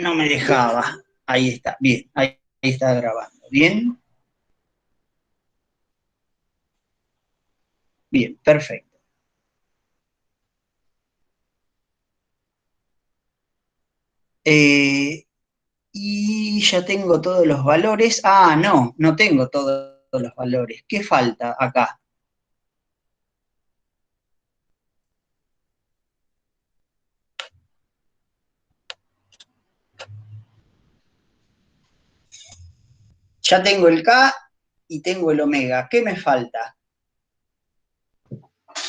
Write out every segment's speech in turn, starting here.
No me dejaba. Ahí está, bien, ahí está grabando. Bien, bien, perfecto. Eh, y ya tengo todos los valores. Ah, no, no tengo todos los valores. ¿Qué falta acá? Ya tengo el K y tengo el omega. ¿Qué me falta?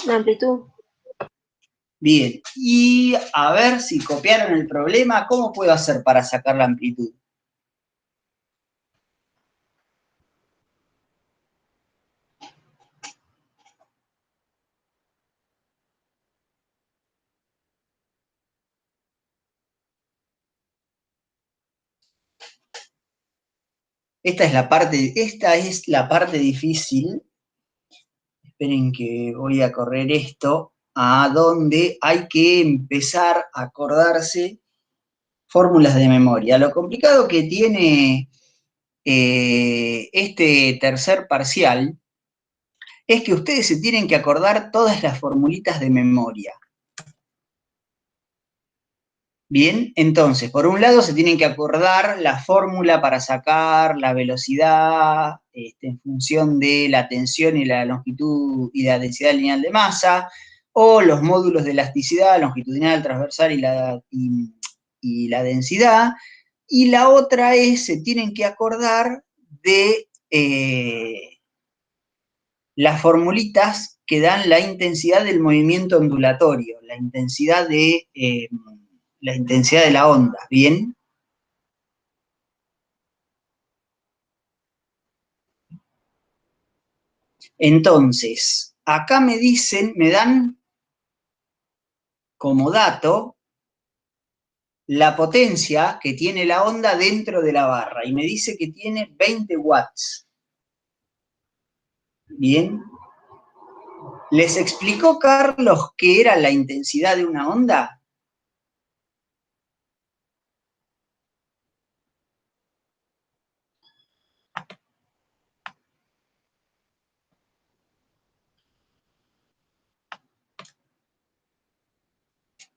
La amplitud. Bien, y a ver si copiaron el problema, ¿cómo puedo hacer para sacar la amplitud? Esta es la parte difícil. Esperen que voy a correr esto a donde hay que empezar a acordarse fórmulas de memoria. Lo complicado que tiene este tercer parcial es que ustedes se tienen que acordar todas las formulitas de memoria. Bien, entonces, por un lado se tienen que acordar la fórmula para sacar la velocidad en función de la tensión y la longitud y la densidad lineal de masa, o los módulos de elasticidad, longitudinal, transversal y la densidad. Y la otra es, se tienen que acordar de las formulitas que dan la intensidad del movimiento ondulatorio, la intensidad de la onda, ¿bien? Entonces, acá me dicen, me dan como dato la potencia que tiene la onda dentro de la barra y me dice que tiene 20 watts. Bien. ¿Les explicó Carlos qué era la intensidad de una onda?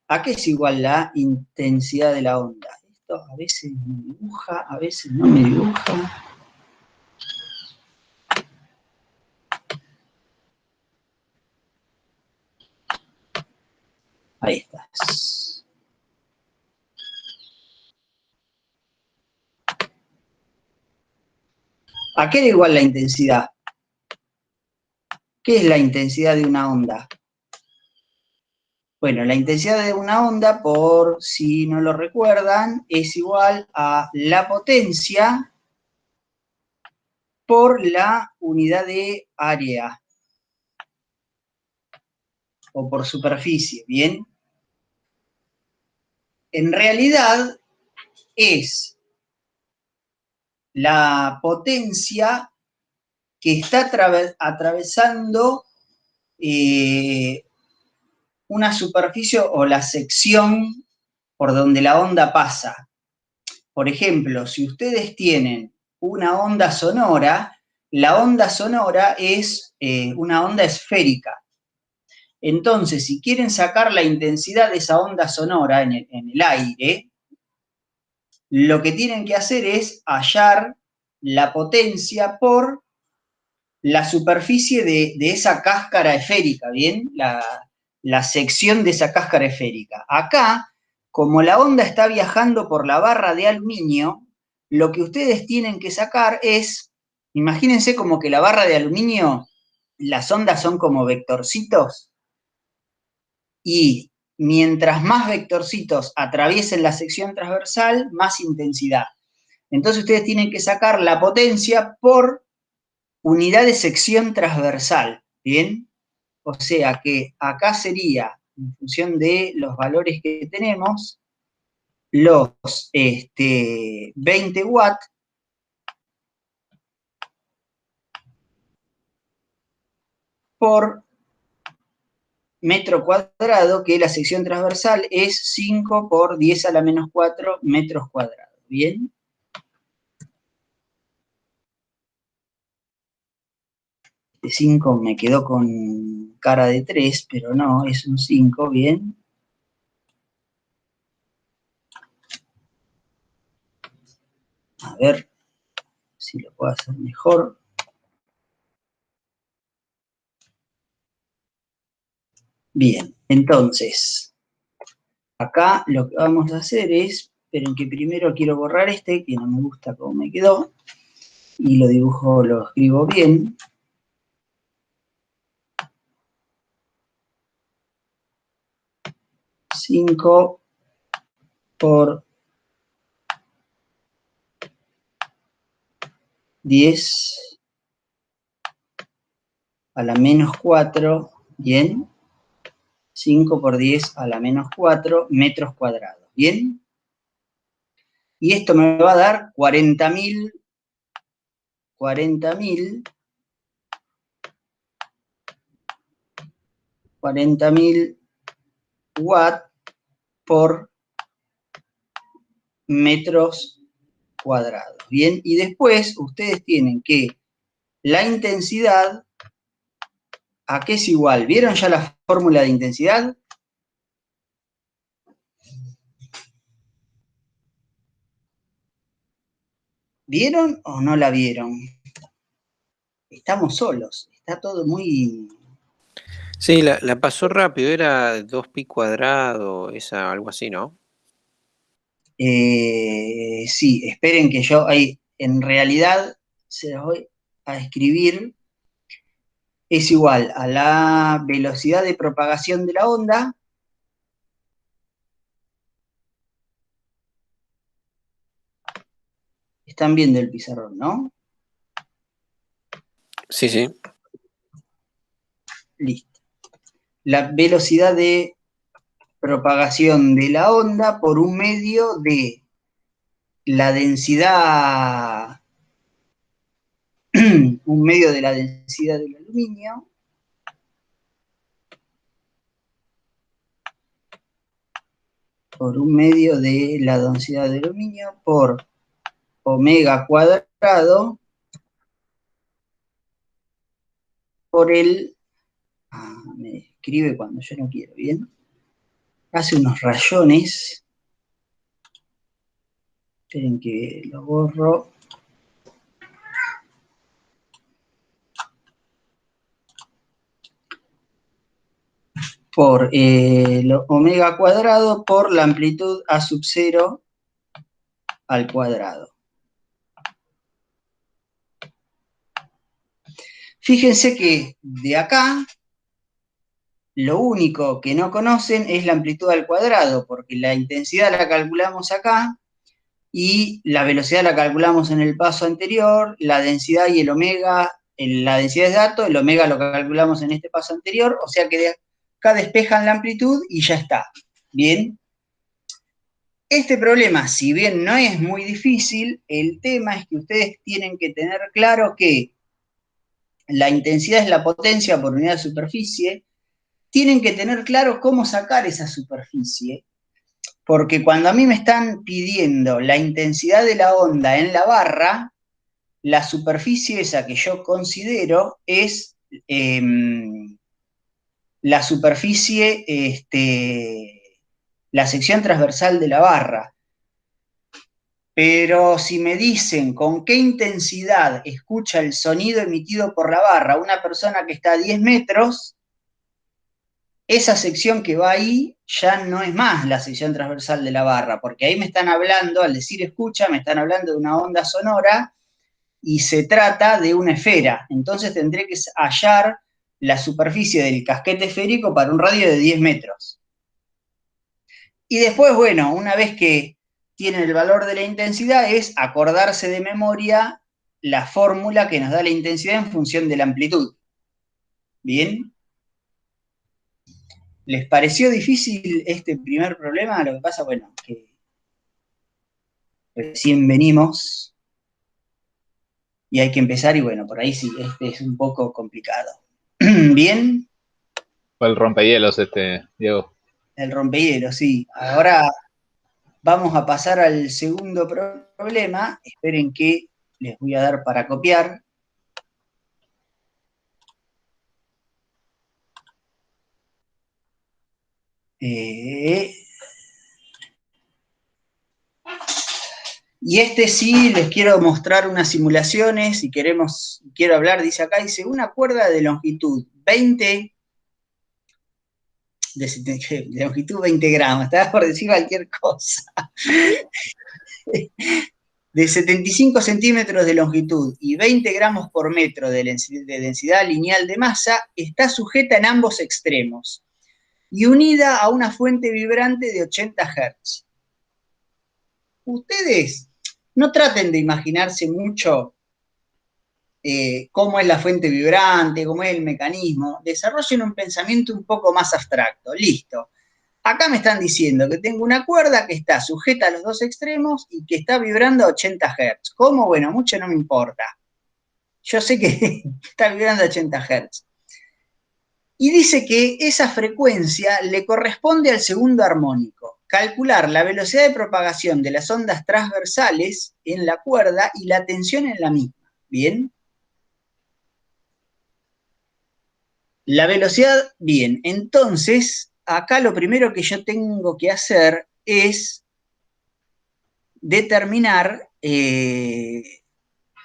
¿A qué es igual la intensidad de la onda? Esto a veces me dibuja, a veces no me dibuja. Ahí está. ¿A qué era igual la intensidad? ¿Qué es la intensidad de una onda? Bueno, la intensidad de una onda, por si no lo recuerdan, es igual a la potencia por la unidad de área o por superficie, ¿bien? En realidad es la potencia que está atravesando una superficie o la sección por donde la onda pasa. Por ejemplo, si ustedes tienen una onda sonora, la onda sonora es una onda esférica. Entonces, si quieren sacar la intensidad de esa onda sonora en el aire, lo que tienen que hacer es hallar la potencia por la superficie de esa cáscara esférica, ¿bien? La sección de esa cáscara esférica. Acá, como la onda está viajando por la barra de aluminio, lo que ustedes tienen que sacar es, imagínense como que la barra de aluminio, las ondas son como vectorcitos, y mientras más vectorcitos atraviesen la sección transversal, más intensidad. Entonces ustedes tienen que sacar la potencia por unidad de sección transversal, ¿bien? O sea que acá sería, en función de los valores que tenemos, los 20 watts por metro cuadrado, que la sección transversal es 5 por 10 a la menos 4 metros cuadrados. ¿Bien? De 5 me quedó con cara de 3, pero no, es un 5, ¿bien? A ver si lo puedo hacer mejor. Bien, entonces, acá lo que vamos a hacer es, esperen que primero quiero borrar este, que no me gusta cómo me quedó, y lo dibujo, lo escribo bien. Cinco por 10 a la menos 4, ¿bien? 5 por 10 a la menos 4 metros cuadrados, ¿bien? Y esto me va a dar 40.000 watts por metros cuadrados, ¿bien? Y después ustedes tienen que la intensidad, ¿a qué es igual? ¿Vieron ya la fórmula de intensidad? ¿Vieron o no la vieron? Estamos solos, está todo muy... Sí, la pasó rápido, era 2pi cuadrado, esa, algo así, ¿no? Sí, esperen que yo ahí, en realidad, se los voy a escribir, es igual a la velocidad de propagación de la onda están viendo el pizarrón, ¿no? Sí, sí. Listo. La velocidad de propagación de la onda por un medio de la densidad, un medio de la densidad del aluminio, por un medio de la densidad del aluminio, por omega cuadrado, por el... me escribe cuando yo no quiero, ¿bien? Hace unos rayones, esperen que lo borro, por omega cuadrado por la amplitud a sub 0 al cuadrado. Fíjense que de acá, lo único que no conocen es la amplitud al cuadrado, porque la intensidad la calculamos acá, y la velocidad la calculamos en el paso anterior, la densidad y el omega, la densidad es dato, el omega lo calculamos en este paso anterior, o sea que de acá despejan la amplitud y ya está. Bien. Este problema, si bien no es muy difícil, el tema es que ustedes tienen que tener claro que la intensidad es la potencia por unidad de superficie, tienen que tener claro cómo sacar esa superficie, porque cuando a mí me están pidiendo la intensidad de la onda en la barra, la superficie esa que yo considero es la superficie, la sección transversal de la barra. Pero si me dicen con qué intensidad escucha el sonido emitido por la barra una persona que está a 10 metros, esa sección que va ahí ya no es más la sección transversal de la barra, porque ahí me están hablando, al decir escucha, me están hablando de una onda sonora y se trata de una esfera. Entonces tendré que hallar la superficie del casquete esférico para un radio de 10 metros. Y después, bueno, una vez que tienen el valor de la intensidad, es acordarse de memoria la fórmula que nos da la intensidad en función de la amplitud. ¿Bien? ¿Les pareció difícil este primer problema? Lo que pasa, bueno, que recién venimos y hay que empezar y bueno, por ahí sí, este es un poco complicado. ¿Bien? Fue el rompehielos Diego. El rompehielos, sí. Ahora vamos a pasar al segundo problema. Esperen que les voy a dar para copiar. Y sí les quiero mostrar unas simulaciones, si quiero hablar, dice una cuerda de longitud 20, de longitud 20 gramos, estaba por decir cualquier cosa, de 75 centímetros de longitud y 20 gramos por metro de densidad lineal de masa, está sujeta en ambos extremos y unida a una fuente vibrante de 80 Hz. Ustedes no traten de imaginarse mucho cómo es la fuente vibrante, cómo es el mecanismo, desarrollen un pensamiento un poco más abstracto. Listo. Acá me están diciendo que tengo una cuerda que está sujeta a los dos extremos y que está vibrando a 80 Hz. ¿Cómo? Bueno, mucho no me importa. Yo sé que está vibrando a 80 Hz. Y dice que esa frecuencia le corresponde al segundo armónico. Calcular la velocidad de propagación de las ondas transversales en la cuerda y la tensión en la misma. ¿Bien? La velocidad, bien, entonces acá lo primero que yo tengo que hacer es determinar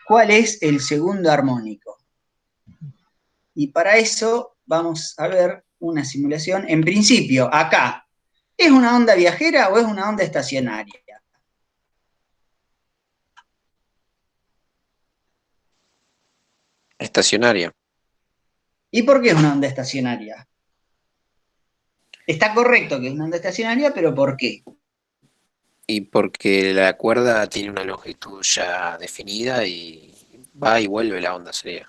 cuál es el segundo armónico. Y para eso vamos a ver una simulación. En principio, acá, ¿es una onda viajera o es una onda estacionaria? Estacionaria. ¿Y por qué es una onda estacionaria? Está correcto que es una onda estacionaria, pero ¿por qué? Y porque la cuerda tiene una longitud ya definida y va y vuelve la onda, sería.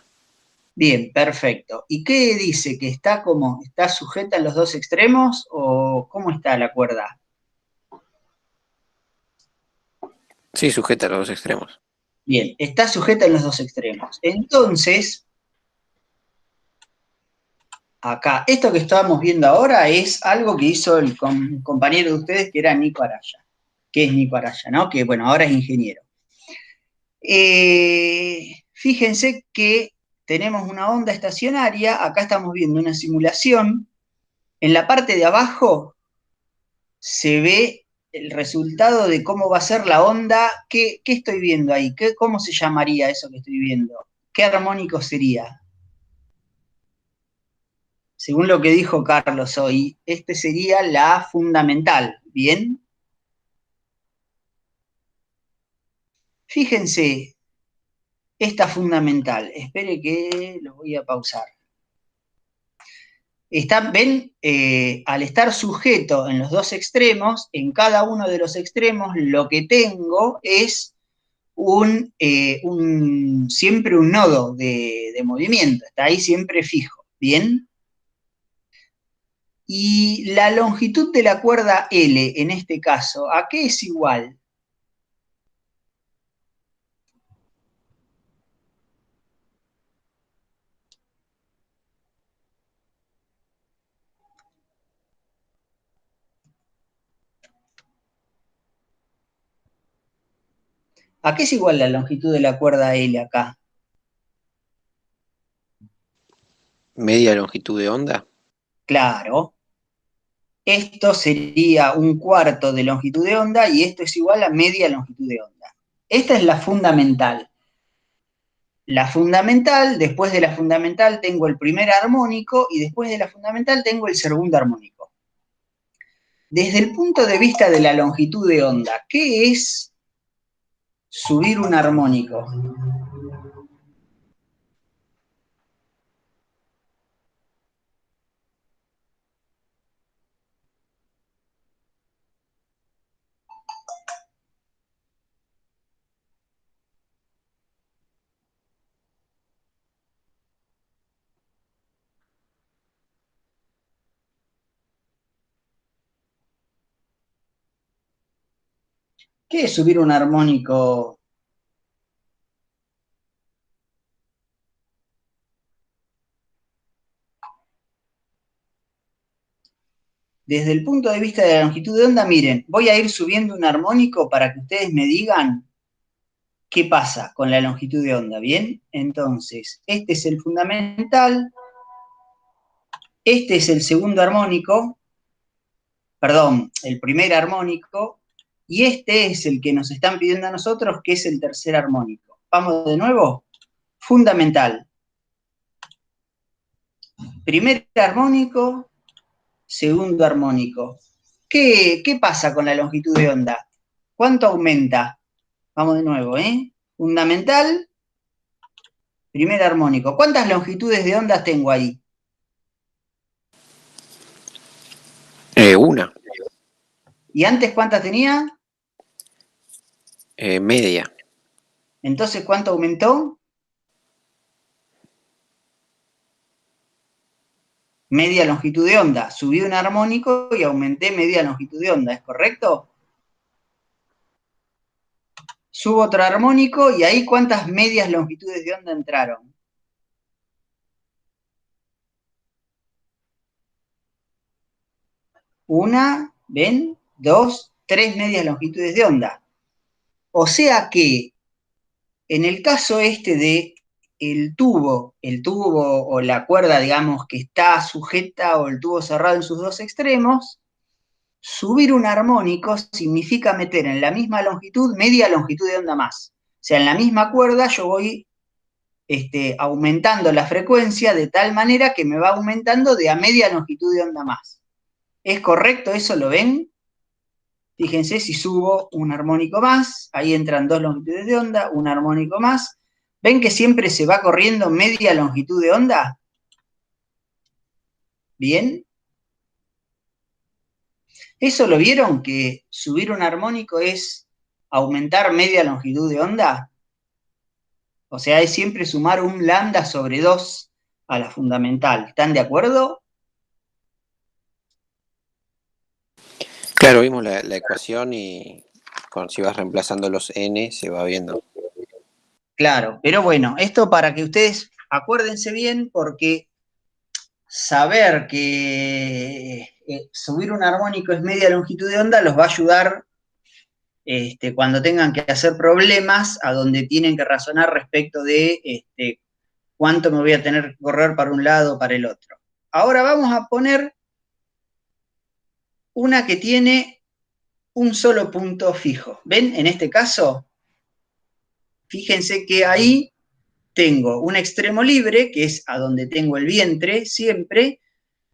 Bien, perfecto. ¿Y qué dice? ¿Que está está sujeta en los dos extremos o cómo está la cuerda? Sí, sujeta a los dos extremos. Bien, está sujeta en los dos extremos. Entonces, acá, esto que estábamos viendo ahora es algo que hizo el compañero de ustedes que era Nico Araya, que es Nico Araya, ¿no? Que bueno, ahora es ingeniero. Fíjense que tenemos una onda estacionaria, acá estamos viendo una simulación, en la parte de abajo se ve el resultado de cómo va a ser la onda. ¿Qué estoy viendo ahí? ¿Cómo se llamaría eso que estoy viendo? ¿Qué armónico sería? Según lo que dijo Carlos hoy, sería la fundamental, ¿bien? Fíjense, esta fundamental, espere que lo voy a pausar. ¿Ven? Al estar sujeto en los dos extremos, en cada uno de los extremos lo que tengo es siempre un nodo de movimiento, está ahí siempre fijo, ¿bien? Y la longitud de la cuerda L, en este caso, ¿a qué es igual? ¿A qué es igual la longitud de la cuerda L acá? Media longitud de onda. Claro. Esto sería un cuarto de longitud de onda y esto es igual a media longitud de onda. Esta es la fundamental. La fundamental, después de la fundamental tengo el primer armónico y después de la fundamental tengo el segundo armónico. Desde el punto de vista de la longitud de onda, ¿qué es subir un armónico? ¿Qué es subir un armónico? desde el punto de vista de la longitud de onda, miren, voy a ir subiendo un armónico para que ustedes me digan qué pasa con la longitud de onda, ¿bien? Entonces, este es el fundamental, este es el segundo armónico, perdón, el primer armónico, y este es el que nos están pidiendo a nosotros, que es el tercer armónico. Vamos de nuevo, fundamental. Primer armónico, segundo armónico. ¿Qué pasa con la longitud de onda? ¿Cuánto aumenta? Vamos de nuevo, ¿eh? Fundamental, primer armónico. ¿Cuántas longitudes de ondas tengo ahí? Una. ¿Y antes cuántas tenía? Media. Entonces, ¿cuánto aumentó? Media longitud de onda. Subí un armónico y aumenté media longitud de onda, ¿es correcto? Subo otro armónico y ahí ¿cuántas medias longitudes de onda entraron? Una, ¿ven? Dos, tres medias longitudes de onda. O sea que en el caso este de el tubo o la cuerda, digamos, que está sujeta o el tubo cerrado en sus dos extremos, subir un armónico significa meter en la misma longitud media longitud de onda más. O sea, en la misma cuerda yo voy aumentando la frecuencia de tal manera que me va aumentando de a media longitud de onda más. ¿Es correcto eso? ¿Lo ven? Fíjense, si subo un armónico más, ahí entran dos longitudes de onda, un armónico más. ¿Ven que siempre se va corriendo media longitud de onda? ¿Bien? ¿Eso lo vieron? Que subir un armónico es aumentar media longitud de onda. O sea, es siempre sumar un lambda sobre 2 a la fundamental. ¿Están de acuerdo? Claro, vimos la ecuación y si vas reemplazando los n se va viendo. Claro, pero bueno, esto para que ustedes acuérdense bien, porque saber que subir un armónico es media longitud de onda los va a ayudar cuando tengan que hacer problemas a donde tienen que razonar respecto de cuánto me voy a tener que correr para un lado o para el otro. Ahora vamos a poner una que tiene un solo punto fijo. ¿Ven? En este caso, fíjense que ahí tengo un extremo libre, que es a donde tengo el vientre siempre,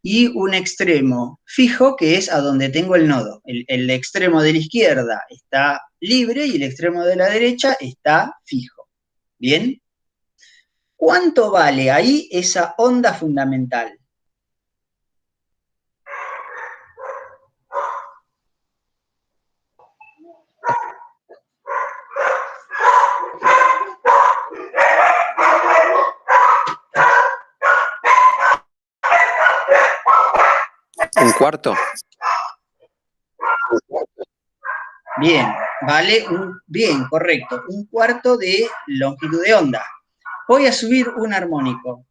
y un extremo fijo, que es a donde tengo el nodo. El extremo de la izquierda está libre y el extremo de la derecha está fijo. ¿Bien? ¿Cuánto vale ahí esa onda fundamental? ¿Un cuarto? Bien, vale, bien, correcto, un cuarto de longitud de onda. Voy a subir un armónico.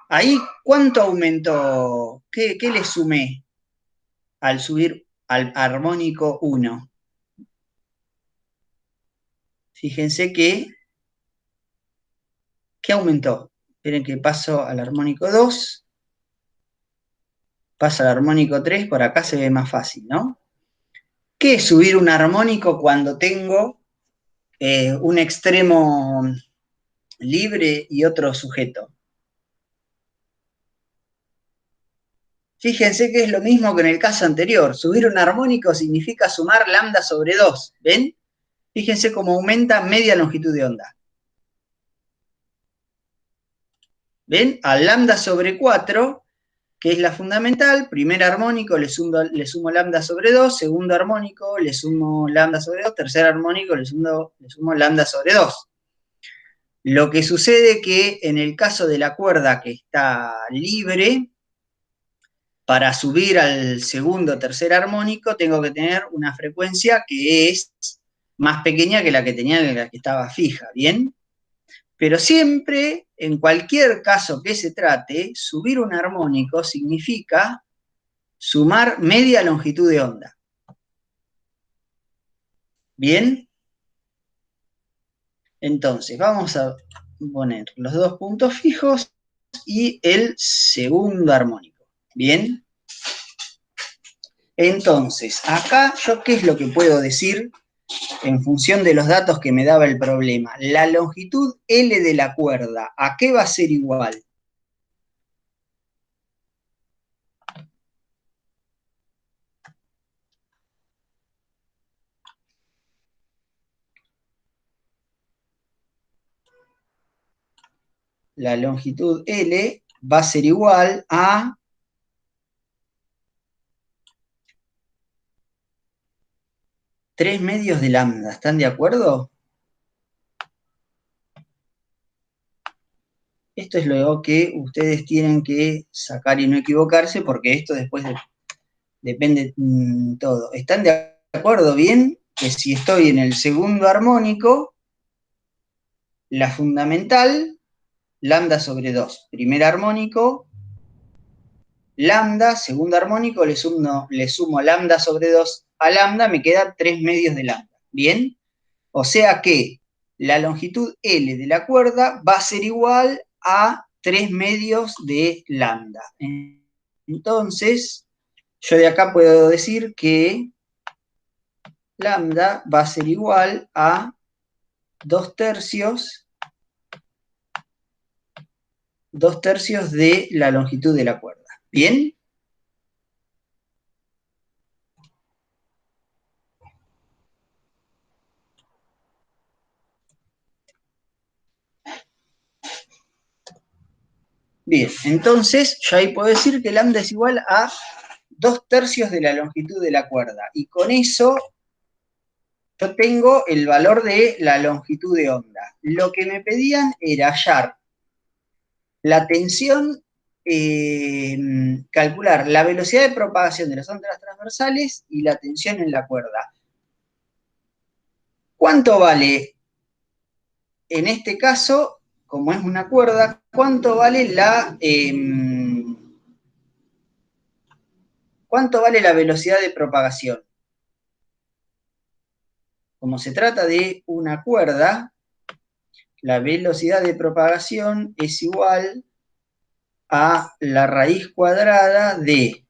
Ahí, ¿cuánto aumentó? ¿Qué le sumé al subir al armónico 1? Fíjense que, ¿qué aumentó? Esperen que paso al armónico 2. Paso al armónico 3, por acá se ve más fácil, ¿no? ¿Qué es subir un armónico cuando tengo un extremo libre y otro sujeto? Fíjense que es lo mismo que en el caso anterior. Subir un armónico significa sumar lambda sobre 2, ¿ven? Fíjense cómo aumenta media longitud de onda. ¿Ven? Al lambda sobre 4, que es la fundamental, primer armónico le sumo lambda sobre 2, segundo armónico le sumo lambda sobre 2, tercer armónico le sumo lambda sobre 2. Lo que sucede que en el caso de la cuerda que está libre, para subir al segundo o tercer armónico tengo que tener una frecuencia que es más pequeña que la que tenía en la que estaba fija, ¿bien? Pero siempre, en cualquier caso que se trate, subir un armónico significa sumar media longitud de onda. ¿Bien? Entonces, vamos a poner los dos puntos fijos y el segundo armónico. ¿Bien? Entonces, acá yo, ¿qué es lo que puedo decir en función de los datos que me daba el problema? La longitud L de la cuerda, ¿a qué va a ser igual? La longitud L va a ser igual a 3 medios de lambda. ¿Están de acuerdo? Esto es lo que ustedes tienen que sacar y no equivocarse, porque esto después depende todo. ¿Están de acuerdo bien? Que si estoy en el segundo armónico, la fundamental, lambda sobre 2. Primer armónico, lambda, segundo armónico, le sumo lambda sobre 2 a lambda, me queda 3 medios de lambda. ¿Bien? O sea que la longitud L de la cuerda va a ser igual a 3 medios de lambda. Entonces, yo de acá puedo decir que lambda va a ser igual a 2/3 de la longitud de la cuerda. ¿Bien? Bien, entonces yo ahí puedo decir que lambda es igual a 2/3 de la longitud de la cuerda. Y con eso yo tengo el valor de la longitud de onda. Lo que me pedían era hallar la tensión, calcular la velocidad de propagación de las ondas transversales y la tensión en la cuerda. ¿Cuánto vale, en este caso, como es una cuerda, cuánto vale la velocidad de propagación? Como se trata de una cuerda, la velocidad de propagación es igual a la raíz cuadrada de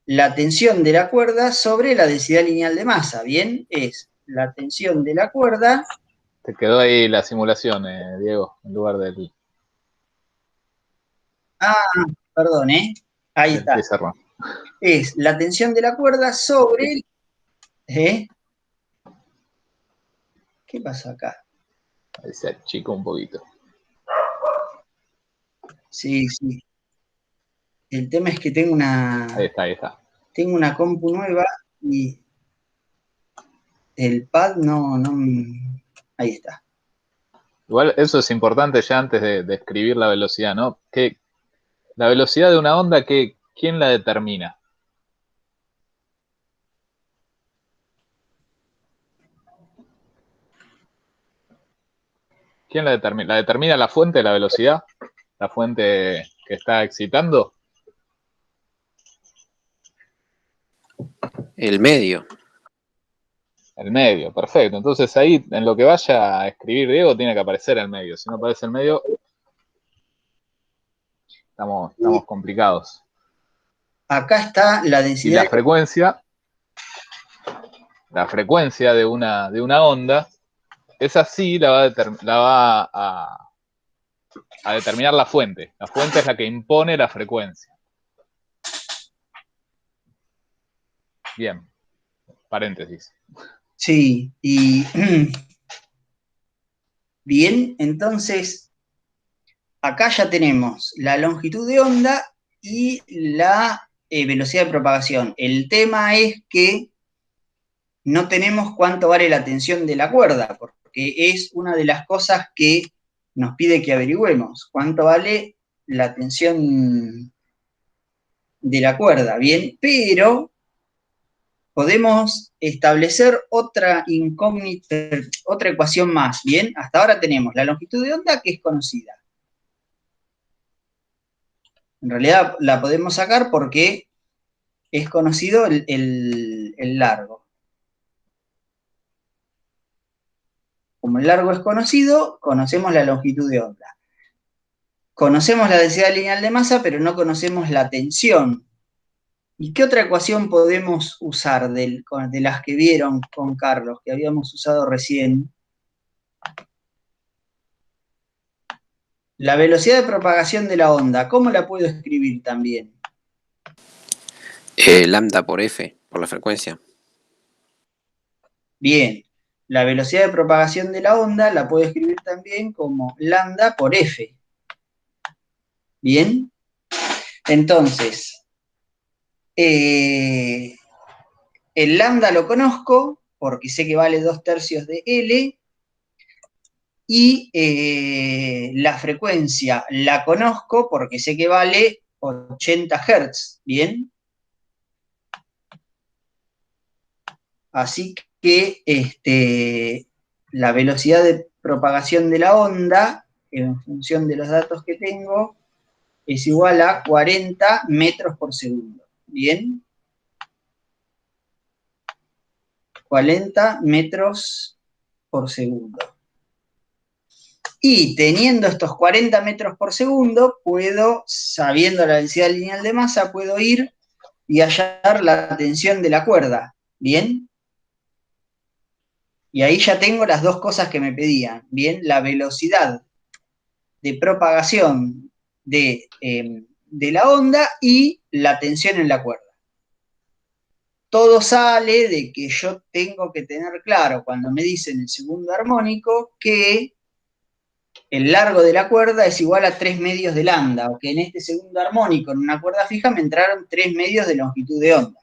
la tensión de la cuerda sobre la densidad lineal de masa. Bien, es la tensión de la cuerda. Te quedó ahí la simulación, Diego, en lugar del... Ah, perdón, ahí está. Es la tensión de la cuerda sobre... ¿Qué pasa acá? Ahí se achicó un poquito. Sí, sí. El tema es que tengo una... Ahí está. Tengo una compu nueva y el pad no... Ahí está. Igual eso es importante ya antes de escribir la velocidad, ¿no? Que la velocidad de una onda, ¿quién la determina? ¿Quién la determina? ¿La determina la fuente de la velocidad? ¿La fuente que está excitando? El medio. El medio, perfecto. Entonces ahí, en lo que vaya a escribir Diego, tiene que aparecer el medio. Si no aparece el medio, estamos complicados. Acá está la Y densidad... la frecuencia de una onda, esa sí la va a determinar la fuente. La fuente es la que impone la frecuencia. Bien. Paréntesis. Sí, y... Bien, entonces, acá ya tenemos la longitud de onda y la velocidad de propagación. El tema es que no tenemos cuánto vale la tensión de la cuerda, porque es una de las cosas que nos pide que averigüemos. ¿Cuánto vale la tensión de la cuerda? Bien, pero podemos establecer otra incógnita, otra ecuación más, ¿bien? Hasta ahora tenemos la longitud de onda que es conocida. En realidad la podemos sacar porque es conocido el largo. Como el largo es conocido, conocemos la longitud de onda. Conocemos la densidad lineal de masa, pero no conocemos la tensión. ¿Y qué otra ecuación podemos usar de las que vieron con Carlos, que habíamos usado recién? La velocidad de propagación de la onda, ¿cómo la puedo escribir también? Lambda por F, por la frecuencia. Bien, la velocidad de propagación de la onda la puedo escribir también como lambda por F. Bien, entonces, el lambda lo conozco porque sé que vale 2/3 de L, y la frecuencia la conozco porque sé que vale 80 Hz, ¿bien? Así que la velocidad de propagación de la onda, en función de los datos que tengo, es igual a 40 metros por segundo, ¿bien? 40 metros por segundo. Y teniendo estos 40 metros por segundo, sabiendo la densidad lineal de masa, puedo ir y hallar la tensión de la cuerda, ¿bien? Y ahí ya tengo las dos cosas que me pedían, ¿bien? La velocidad de propagación de la onda y la tensión en la cuerda. Todo sale de que yo tengo que tener claro, cuando me dicen el segundo armónico, que el largo de la cuerda es igual a 3 medios de lambda, o que en este segundo armónico, en una cuerda fija, me entraron 3 medios de longitud de onda.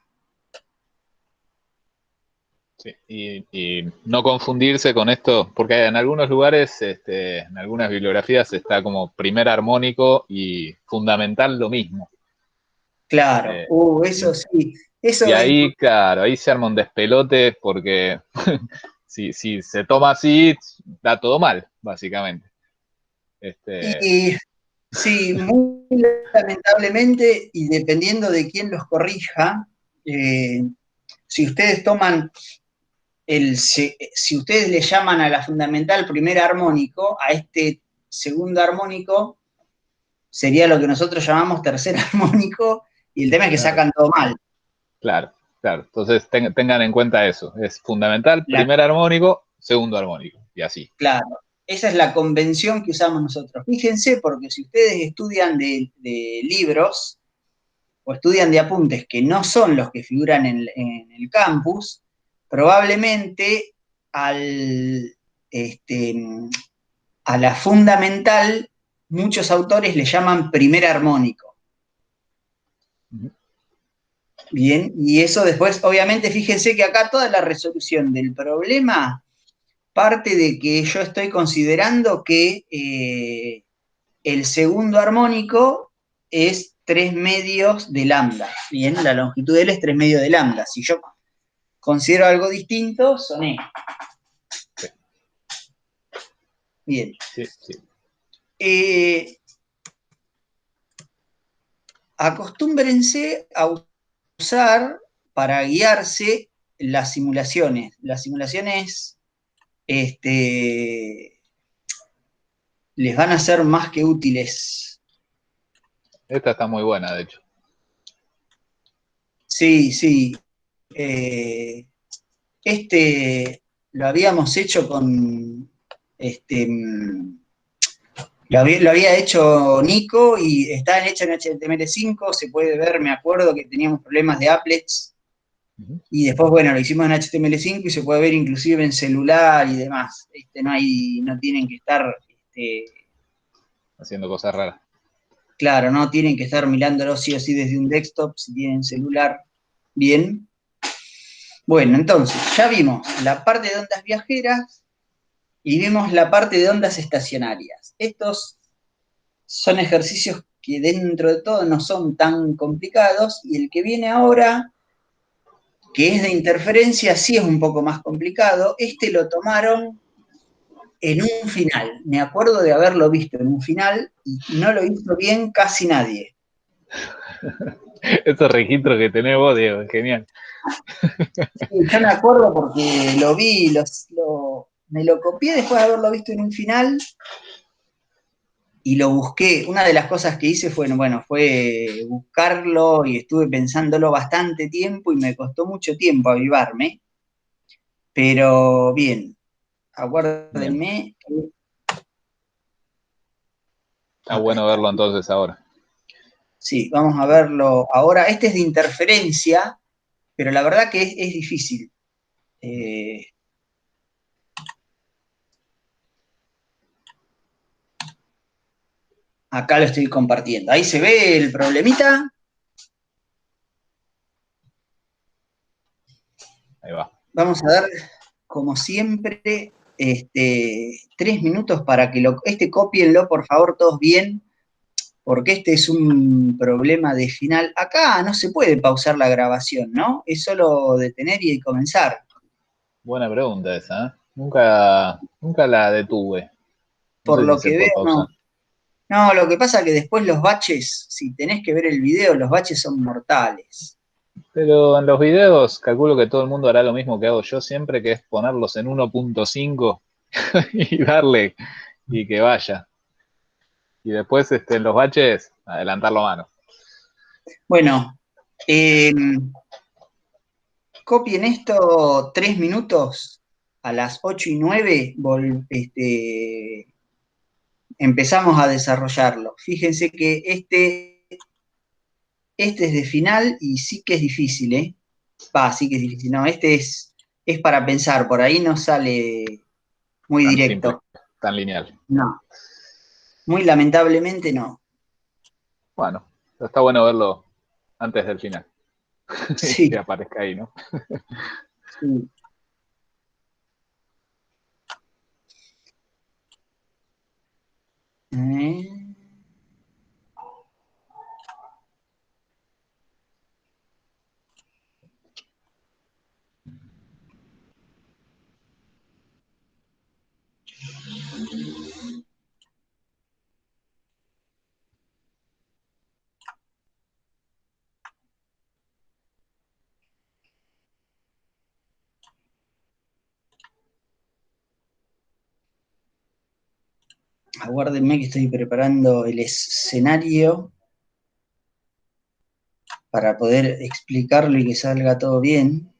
Sí, y no confundirse con esto, porque en algunos lugares, en algunas bibliografías está como primer armónico y fundamental lo mismo. Claro, eso sí. Eso y es, ahí, claro, ahí se arma un despelote porque si se toma así, da todo mal, básicamente. y sí, muy lamentablemente, y dependiendo de quién los corrija, si ustedes toman si ustedes le llaman a la fundamental primer armónico, a este segundo armónico sería lo que nosotros llamamos tercer armónico, y el tema es que Claro. sacan todo mal. Claro. Entonces tengan en cuenta eso. Es fundamental, primer armónico, segundo armónico, y así. Claro, esa es la convención que usamos nosotros. Fíjense, porque si ustedes estudian de libros o estudian de apuntes que no son los que figuran en el campus, probablemente a la fundamental muchos autores le llaman primer armónico. Bien, y eso después, obviamente, fíjense que acá toda la resolución del problema parte de que yo estoy considerando que el segundo armónico es 3 medios de lambda. Bien, la longitud de él es 3 medios de lambda. Si yo considero algo distinto, son E. Sí. Bien. Sí. Acostúmbrense a usar para guiarse las simulaciones. Las simulaciones les van a ser más que útiles. Esta está muy buena, de hecho. Sí. Lo habíamos hecho con lo había hecho Nico y está hecho en HTML5, se puede ver, me acuerdo que teníamos problemas de applets, y después, bueno, lo hicimos en HTML5 y se puede ver inclusive en celular y demás. No tienen que estar haciendo cosas raras. Claro, no tienen que estar mirándolo sí o sí desde un desktop, si tienen celular. Bien. Bueno, entonces, ya vimos la parte de ondas viajeras y vimos la parte de ondas estacionarias. Estos son ejercicios que dentro de todo no son tan complicados, y el que viene ahora que es de interferencia, sí es un poco más complicado. Este lo tomaron en un final. Me acuerdo de haberlo visto en un final y no lo hizo bien casi nadie. Esos registros que tenés vos, Diego, es genial. Sí, yo me acuerdo porque lo vi, me lo copié después de haberlo visto en un final y lo busqué. Una de las cosas que hice fue, bueno, fue buscarlo y estuve pensándolo bastante tiempo y me costó mucho tiempo avivarme. Pero bien, Bien. aguárdenme. Está Acá bueno está. verlo entonces ahora. Sí, vamos a verlo ahora. Este es de interferencia, pero la verdad que es difícil. Eh, Acá lo estoy compartiendo. Ahí se ve el problemita. Ahí va. Vamos a dar, como siempre, 3 minutos para que este copienlo, por favor, todos bien, porque este es un problema de final. Acá no se puede pausar la grabación, ¿no? Es solo detener y comenzar. Buena pregunta esa, ¿eh? Nunca la detuve. No Por sé si lo se que puede veo, pausar. no. No, lo que pasa es que después los baches, si tenés que ver el video, los baches son mortales. Pero en los videos calculo que todo el mundo hará lo mismo que hago yo siempre, que es ponerlos en 1.5 y darle y que vaya. Y después en los baches, adelantarlo a mano. Bueno, eh, copien esto 3 minutos a las 8:09, empezamos a desarrollarlo. Fíjense que este es de final y sí que es difícil, ¿eh? Sí que es difícil. No, es para pensar, por ahí no sale muy Tan simple, directo. tan lineal. No, muy lamentablemente no. Bueno, está bueno verlo antes del final. Y que Sí, aparezca ahí, ¿no? sí. Eh, Aguárdenme que estoy preparando el escenario para poder explicarlo y que salga todo bien.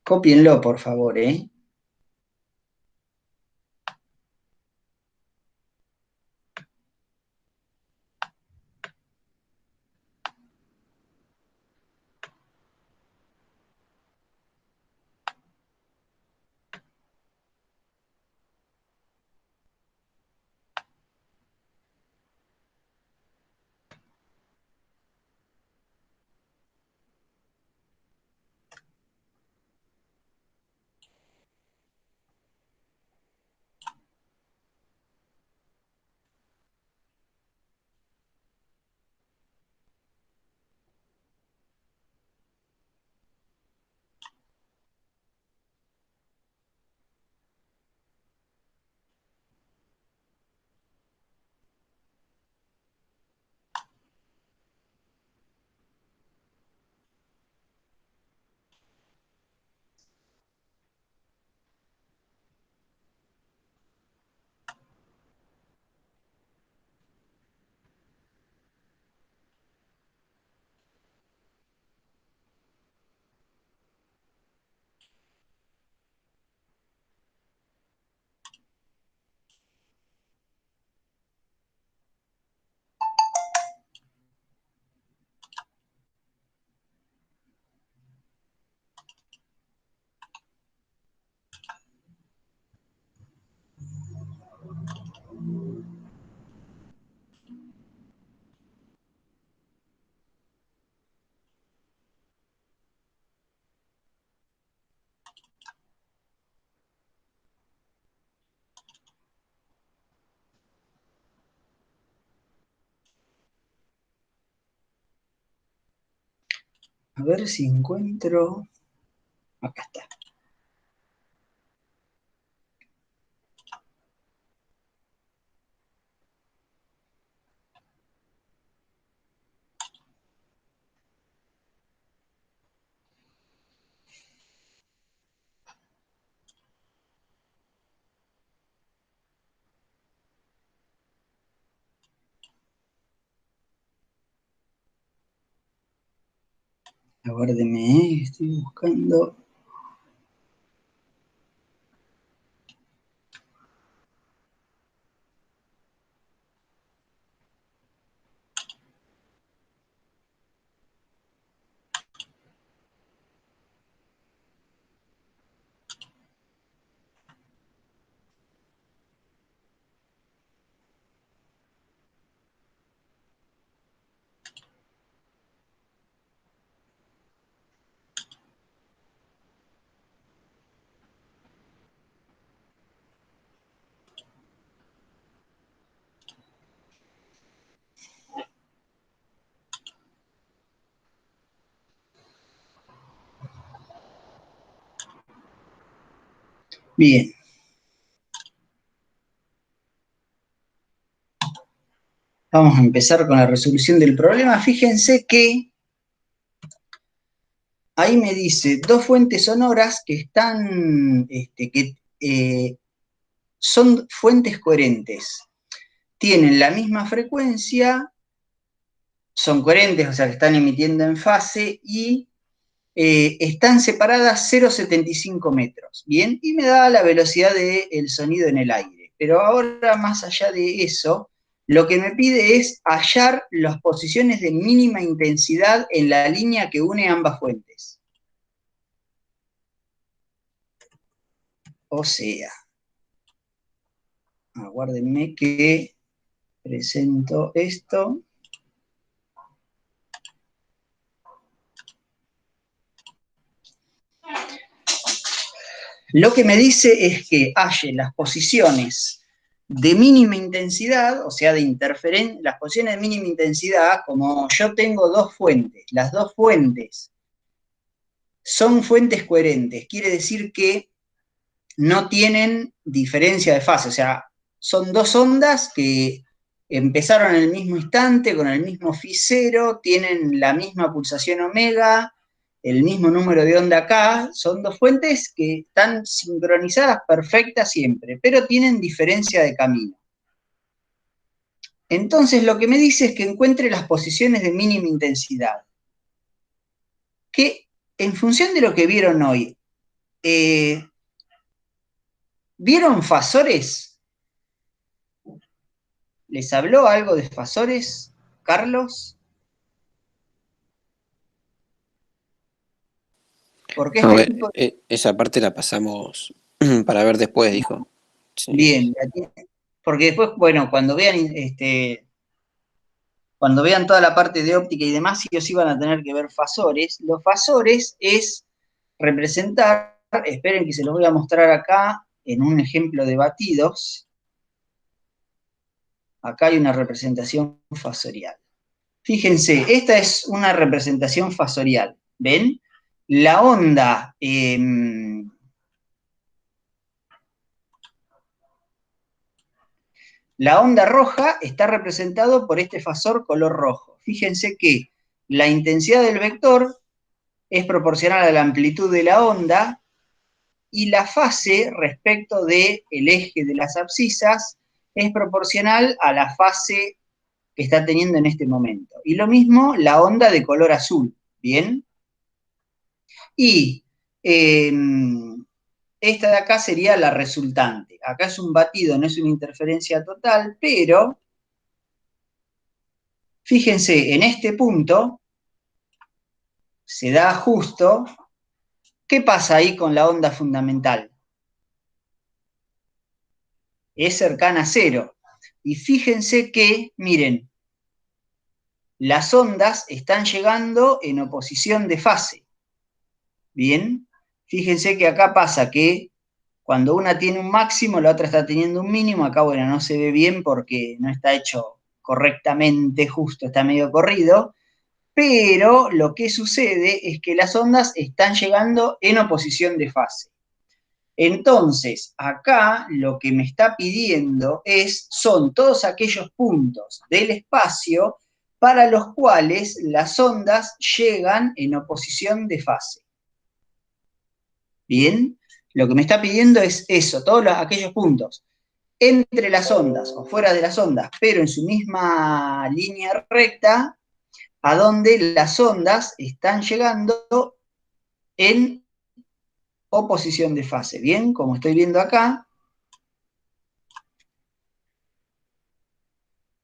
Cópienlo, por favor, ¿eh? A ver si encuentro. Acá está. Aguárdeme, estoy buscando. Bien. Vamos a empezar con la resolución del problema. Fíjense que ahí me dice dos fuentes sonoras que están, son fuentes coherentes. Tienen la misma frecuencia, son coherentes, o sea que están emitiendo en fase y están separadas 0,75 metros. Bien, y me da la velocidad del sonido en el aire. Pero ahora, más allá de eso, lo que me pide es hallar las posiciones de mínima intensidad en la línea que une ambas fuentes. O sea, aguárdenme que presento esto. Lo que me dice es que halle las posiciones de mínima intensidad, o sea, de interferencia, las posiciones de mínima intensidad, como yo tengo dos fuentes, las dos fuentes son fuentes coherentes, quiere decir que no tienen diferencia de fase, o sea, son dos ondas que empezaron en el mismo instante, con el mismo phi cero, tienen la misma pulsación omega, el mismo número de onda K, son dos fuentes que están sincronizadas perfectas siempre, pero tienen diferencia de camino. Entonces lo que me dice es que encuentre las posiciones de mínima intensidad, que en función de lo que vieron hoy, ¿vieron fasores? ¿Les habló algo de fasores, Carlos? Porque No, este tipo de... esa parte la pasamos para ver después, dijo. Sí. Bien, porque después, bueno, cuando vean toda la parte de óptica y demás, ellos iban a tener que ver fasores. Los fasores es representar, esperen que se los voy a mostrar acá en un ejemplo de batidos. Acá hay una representación fasorial. Fíjense, esta es una representación fasorial. ¿Ven? La onda roja está representado por este fasor color rojo. Fíjense que la intensidad del vector es proporcional a la amplitud de la onda y la fase respecto del eje de las abscisas es proporcional a la fase que está teniendo en este momento. Y lo mismo la onda de color azul, ¿bien? Y esta de acá sería la resultante. Acá es un batido, no es una interferencia total, pero fíjense, en este punto se da justo. ¿Qué pasa ahí con la onda fundamental? Es cercana a cero. Y fíjense que, miren, las ondas están llegando en oposición de fase. Bien, fíjense que acá pasa que cuando una tiene un máximo, la otra está teniendo un mínimo. Acá, bueno, no se ve bien porque no está hecho correctamente justo, está medio corrido. pero lo que sucede es que las ondas están llegando en oposición de fase. Entonces, acá lo que me está pidiendo son todos aquellos puntos del espacio para los cuales las ondas llegan en oposición de fase. ¿Bien? Lo que me está pidiendo es eso, todos aquellos puntos entre las ondas o fuera de las ondas, pero en su misma línea recta, a donde las ondas están llegando en oposición de fase. Bien, como estoy viendo acá,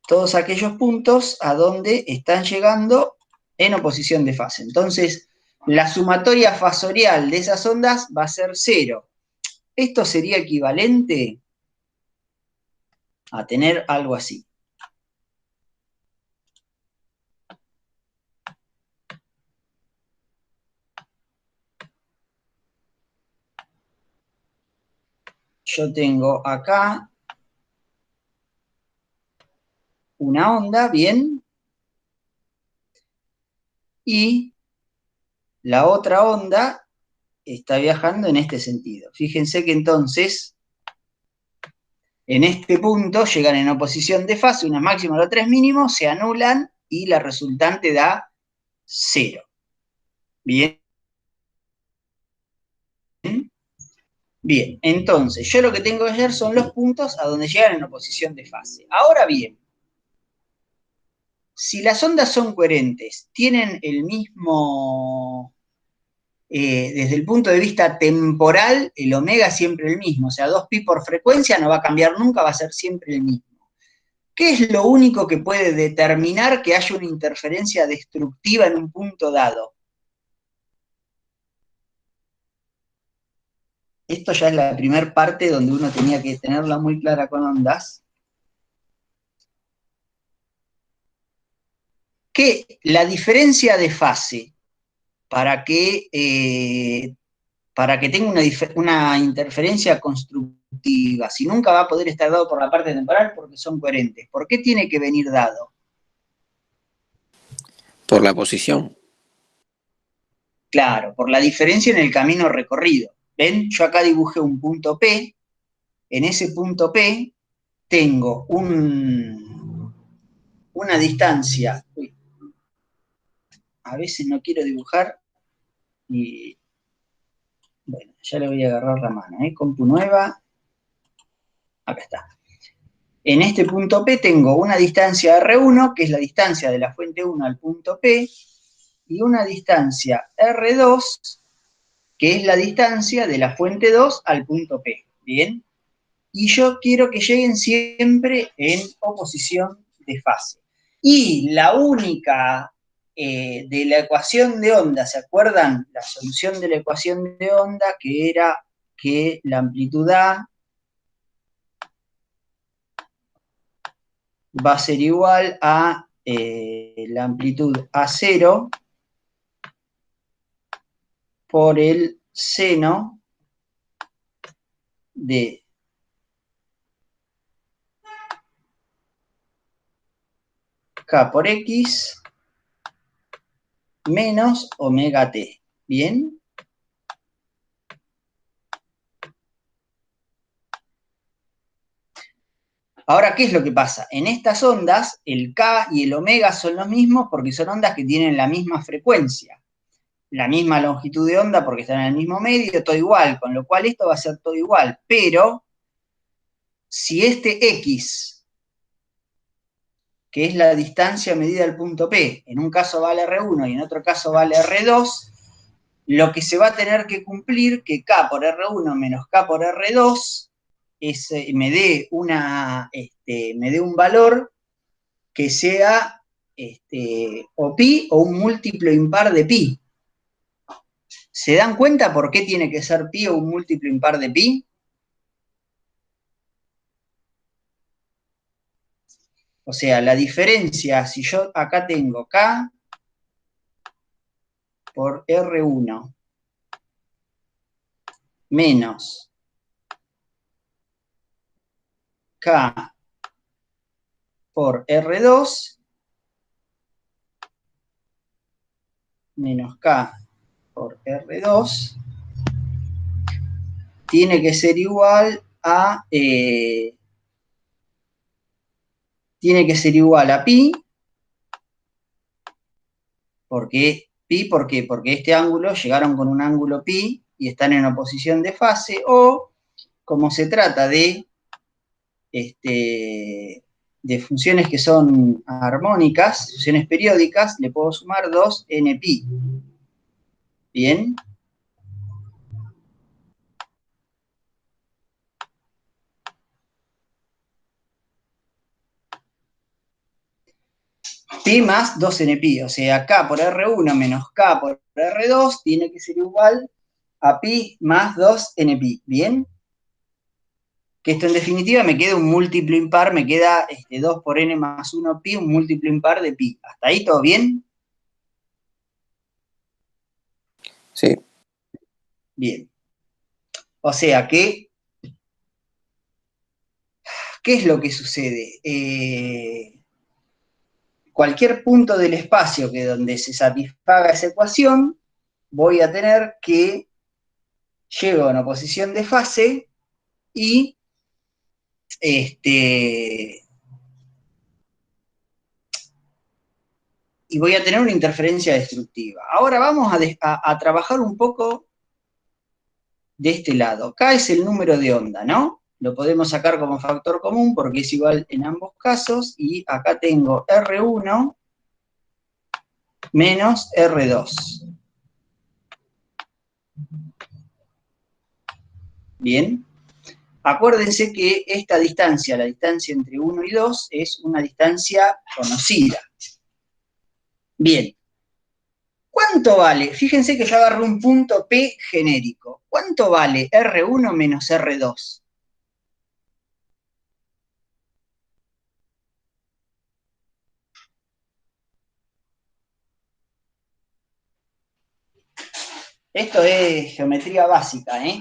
todos aquellos puntos a donde están llegando en oposición de fase. Entonces, la sumatoria fasorial de esas ondas va a ser 0. Esto sería equivalente a tener algo así. Yo tengo acá una onda, bien, y la otra onda está viajando en este sentido. Fíjense que entonces, en este punto, llegan en oposición de fase, unos máximos, los 3 mínimos, se anulan y la resultante da 0. Bien. Bien, entonces, yo lo que tengo que hacer son los puntos a donde llegan en oposición de fase. Ahora bien, si las ondas son coherentes, tienen el mismo, desde el punto de vista temporal, el omega es siempre el mismo, o sea, 2pi por frecuencia no va a cambiar nunca, va a ser siempre el mismo. ¿Qué es lo único que puede determinar que haya una interferencia destructiva en un punto dado? Esto ya es la primera parte donde uno tenía que tenerla muy clara con ondas. Que la diferencia de fase para que tenga una interferencia constructiva, si nunca va a poder estar dado por la parte temporal porque son coherentes. ¿Por qué tiene que venir dado? Por la posición. Claro, por la diferencia en el camino recorrido. ¿Ven? Yo acá dibujé un punto P. En ese punto P tengo una distancia. Uy, a veces no quiero dibujar y bueno, ya le voy a agarrar la mano. Compu nueva. Acá está. En este punto P tengo una distancia R1, que es la distancia de la fuente 1 al punto P, y una distancia R2, que es la distancia de la fuente 2 al punto P. ¿Bien? Y yo quiero que lleguen siempre en oposición de fase. Y la única de la ecuación de onda, ¿se acuerdan? La solución de la ecuación de onda, que era que la amplitud A va a ser igual a la amplitud A0 por el seno de K por X menos omega T. ¿Bien? Ahora, ¿qué es lo que pasa? En estas ondas, el K y el omega son los mismos porque son ondas que tienen la misma frecuencia, la misma longitud de onda porque están en el mismo medio, todo igual, con lo cual esto va a ser todo igual. Pero, si este X, que es la distancia medida al punto P, en un caso vale R1 y en otro caso vale R2, lo que se va a tener que cumplir que K por R1 menos K por R2 me dé un valor que sea o pi o un múltiplo impar de pi. ¿Se dan cuenta por qué tiene que ser pi o un múltiplo impar de pi? O sea, la diferencia, si yo acá tengo K por R1 menos K por R2, menos K por R2 tiene que ser igual a pi, porque pi, ¿por qué? Porque este ángulo llegaron con un ángulo pi y están en oposición de fase, o como se trata de funciones que son armónicas, funciones periódicas, le puedo sumar 2n pi. ¿Bien? Pi más 2n pi, o sea, K por R1 menos K por R2 tiene que ser igual a pi más 2n pi, ¿bien? Que esto en definitiva me queda un múltiplo impar, me queda 2 por n más 1 pi, un múltiplo impar de pi. ¿Hasta ahí todo bien? Sí. Bien. O sea que, ¿qué es lo que sucede? Cualquier punto del espacio que donde se satisfaga esa ecuación, voy a tener que llego a una posición de fase y voy a tener una interferencia destructiva. Ahora vamos a trabajar un poco de este lado. K es el número de onda, ¿no? Lo podemos sacar como factor común porque es igual en ambos casos, y acá tengo R1 menos R2. Bien. Acuérdense que esta distancia, la distancia entre 1 y 2, es una distancia conocida. Bien. ¿Cuánto vale? Fíjense que yo agarré un punto P genérico. ¿Cuánto vale R1 menos R2? Esto es geometría básica, ¿eh?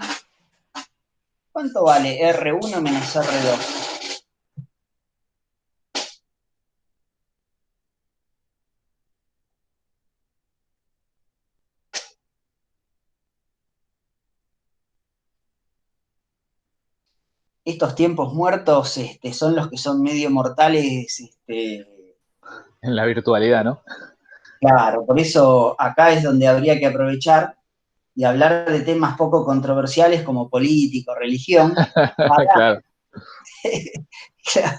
¿Cuánto vale R1 menos R2? Estos tiempos muertos son los que son medio mortales. En la virtualidad, ¿no? Claro, por eso acá es donde habría que aprovechar y hablar de temas poco controversiales como político, religión. Claro, Claro,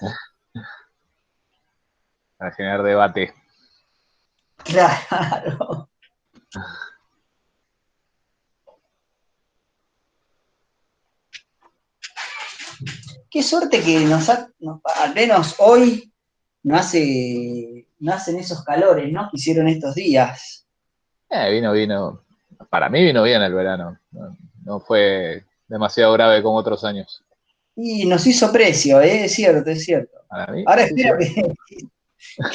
para generar debate. claro. Qué suerte que al menos hoy no hacen esos calores, ¿no? Que hicieron estos días. Vino. Para mí vino bien el verano. No fue demasiado grave como otros años. Y nos hizo precio, ¿eh? Es cierto, es cierto. Para mí, Ahora sí, sí. espero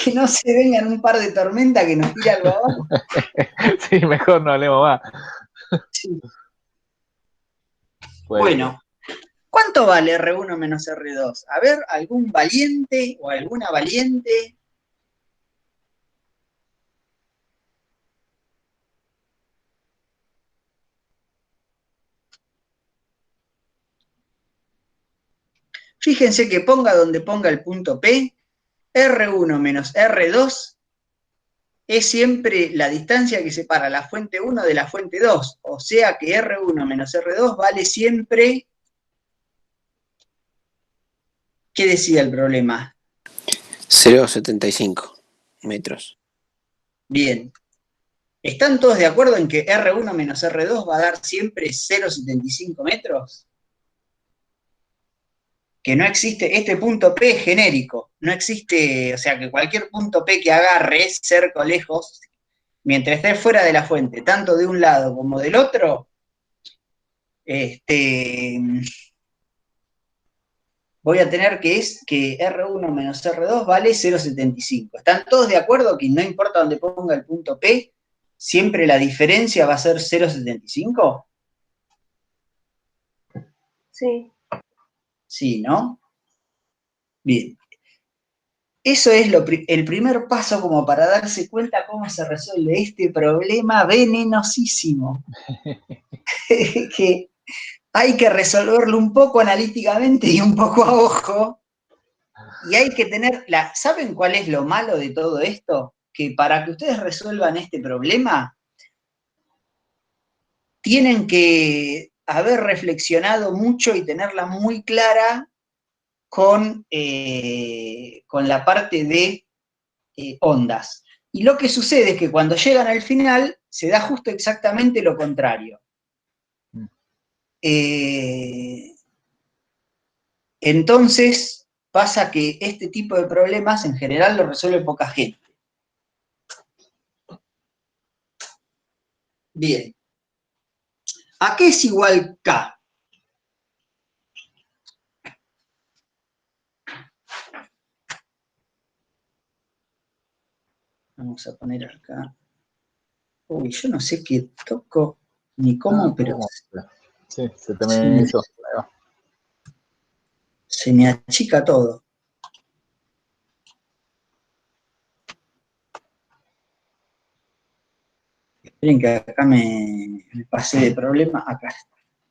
que no se vengan un par de tormentas que nos tire algo abajo. Sí, mejor no hablemos más. Sí. Fuerte. Bueno, ¿cuánto vale R1 menos R2? A ver, ¿algún valiente o alguna valiente? Fíjense que ponga donde ponga el punto P, R1 menos R2 es siempre la distancia que separa la fuente 1 de la fuente 2. O sea que R1 menos R2 vale siempre... ¿Qué decía el problema? 0,75 metros. Bien. ¿Están todos de acuerdo en que R1 menos R2 va a dar siempre 0,75 metros? Que no existe, este punto P es genérico, no existe, o sea que cualquier punto P que agarre, cerca o lejos, mientras esté fuera de la fuente, tanto de un lado como del otro, voy a tener que R1 menos R2 vale 0,75. ¿Están todos de acuerdo que no importa dónde ponga el punto P, siempre la diferencia va a ser 0,75? Sí. Sí, ¿no? Bien. eso es el primer paso como para darse cuenta cómo se resuelve este problema venenosísimo. Que hay que resolverlo un poco analíticamente y un poco a ojo. Y hay que tener, ¿saben cuál es lo malo de todo esto? Que para que ustedes resuelvan este problema, tienen que haber reflexionado mucho y tenerla muy clara con la parte de ondas. Y lo que sucede es que cuando llegan al final, se da justo exactamente lo contrario. Entonces, pasa que este tipo de problemas en general lo resuelve poca gente. Bien. ¿A qué es igual K? Vamos a poner acá. Uy, yo no sé qué toco ni cómo, pero sí, se te me hizo. Se me achica todo. Esperen que acá me pasé de problema.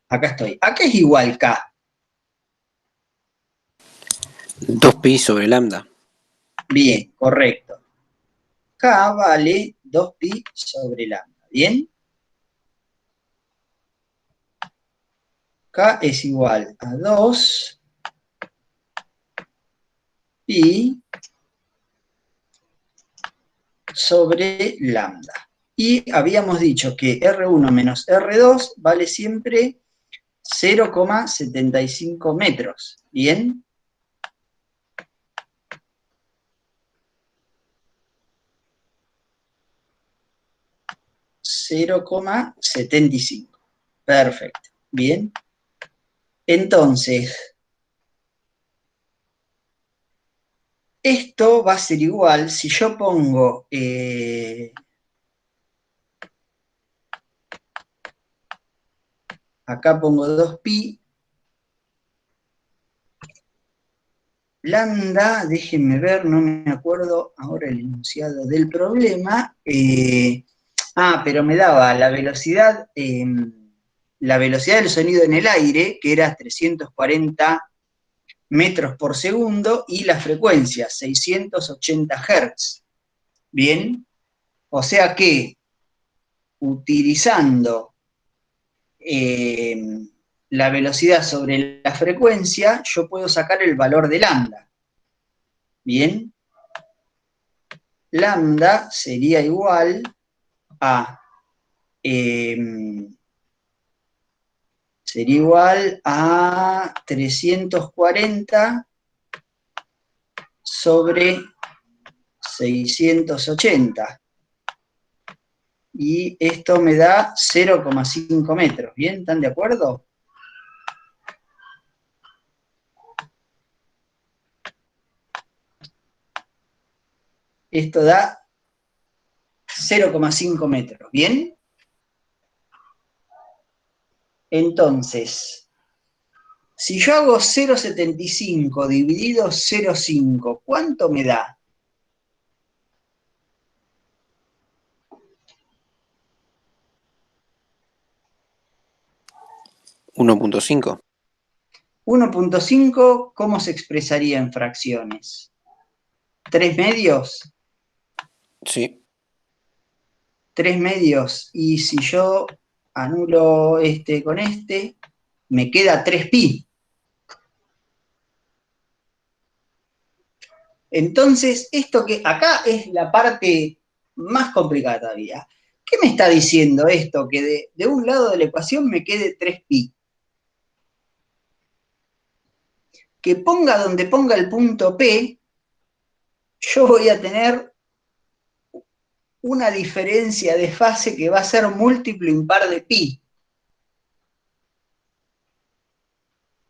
Acá estoy. ¿A qué es igual K? 2pi sobre lambda. Bien, correcto. K vale 2pi sobre lambda. ¿Bien? K es igual a 2 pi sobre lambda. Y habíamos dicho que R1 menos R2 vale siempre 0,75 metros. ¿Bien? $0,75. Perfecto. Bien. Entonces, esto va a ser igual si yo pongo acá pongo 2pi. Lambda, déjenme ver, no me acuerdo ahora el enunciado del problema. Pero me daba la velocidad del sonido en el aire, que era 340 metros por segundo, y la frecuencia, 680 Hz. Bien, o sea que utilizando la velocidad sobre la frecuencia, yo puedo sacar el valor de lambda. Bien, lambda sería igual a 340 sobre 680. Y esto me da 0,5 metros. ¿Bien? ¿Están de acuerdo? Esto da 0,5 metros. ¿Bien? Entonces, si yo hago 0,75 dividido 0,5, ¿cuánto me da? ¿1.5? 1.5, ¿cómo se expresaría en fracciones? ¿3 medios? Sí. 3 medios. Y si yo anulo este con este, me queda 3pi. Entonces, esto que acá es la parte más complicada todavía. ¿Qué me está diciendo esto? Que de un lado de la ecuación me quede 3pi. Que ponga donde ponga el punto P, yo voy a tener una diferencia de fase que va a ser múltiplo impar de pi.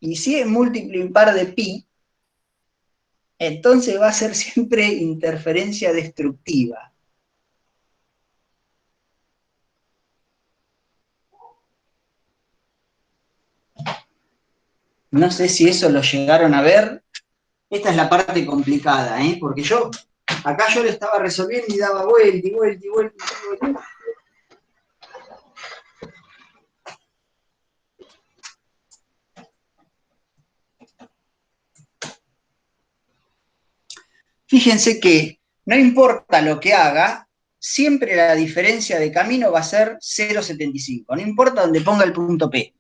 Y si es múltiplo impar de pi, entonces va a ser siempre interferencia destructiva. No sé si eso lo llegaron a ver, Esta es la parte complicada, porque acá yo le estaba resolviendo y daba vuelta y vuelta y vuelta y vuelta. Fíjense que no importa lo que haga, siempre la diferencia de camino va a ser 0,75. No importa dónde ponga el punto P.